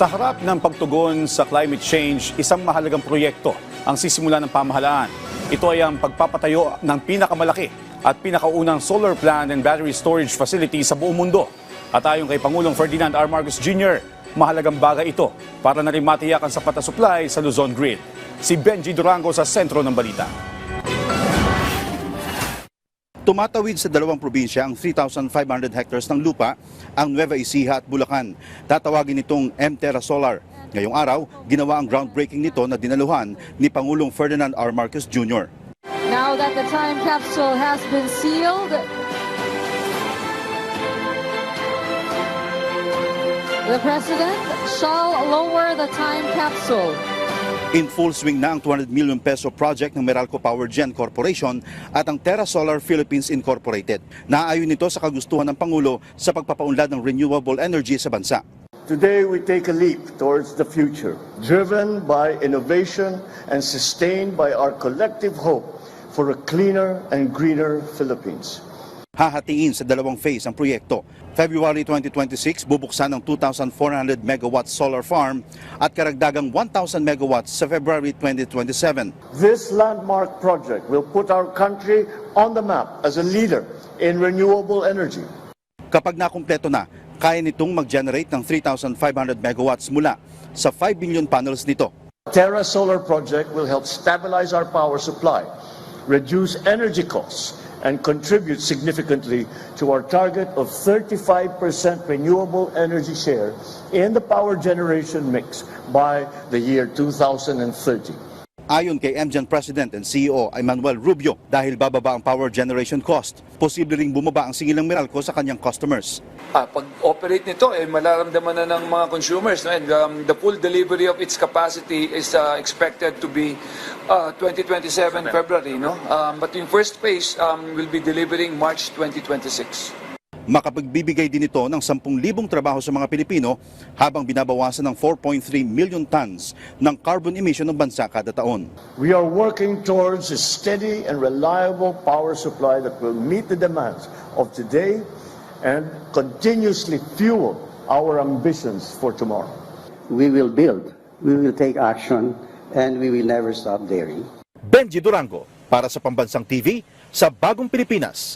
Sa harap ng pagtugon sa climate change, isang mahalagang proyekto ang sisimula ng pamahalaan. Ito ay ang pagpapatayo ng pinakamalaki at pinakaunang solar plant and battery storage facility sa buong mundo. At ayon kay Pangulong Ferdinand R. Marcos Jr., mahalagang bagay ito para na rin matiyak ang sapat na supply sa Luzon Grid. Si Benji Durango sa sentro ng balita. Tumatawid sa dalawang probinsya ang 3,500 hectares ng lupa, ang Nueva Ecija at Bulacan. Tatawagin itong M-Terra Solar. Ngayong araw, ginawa ang groundbreaking nito na dinaluhan ni Pangulong Ferdinand R. Marcos Jr. Now that the time capsule has been sealed, the President shall lower the time capsule. In full swing na ang 200 million peso project ng Meralco Power Gen Corporation at ang Terra Solar Philippines Incorporated. Naayon nito sa kagustuhan ng Pangulo sa pagpapaunlad ng renewable energy sa bansa. Today we take a leap towards the future, driven by innovation and sustained by our collective hope for a cleaner and greener Philippines. Hahatiin sa dalawang phase ang proyekto. February 2026, bubuksan ang 2,400 megawatts solar farm at karagdagang 1,000 megawatts sa February 2027. This landmark project will put our country on the map as a leader in renewable energy. Kapag nakumpleto na, kaya nitong mag-generate ng 3,500 megawatts mula sa 5 billion panels nito. Terra Solar Project will help stabilize our power supply, reduce energy costs, and contribute significantly to our target of 35% renewable energy share in the power generation mix by the year 2030. Ayon kay MGen President and CEO Emmanuel Rubio, dahil bababa ang power generation cost, posible ring bumaba ang singil ng Meralco sa kanyang customers. Pag-operate nito, malaramdaman na ng mga consumers. No? And, the full delivery of its capacity is expected to be 2027 February. No? But in first phase, will be delivering March 2026. Makapagbibigay din ito ng 10,000 trabaho sa mga Pilipino habang binabawasan ng 4.3 million tons ng carbon emission ng bansa kada taon. We are working towards a steady and reliable power supply that will meet the demands of today and continuously fuel our ambitions for tomorrow. We will build, we will take action, and we will never stop daring. Benji Durango para sa Pambansang TV sa Bagong Pilipinas.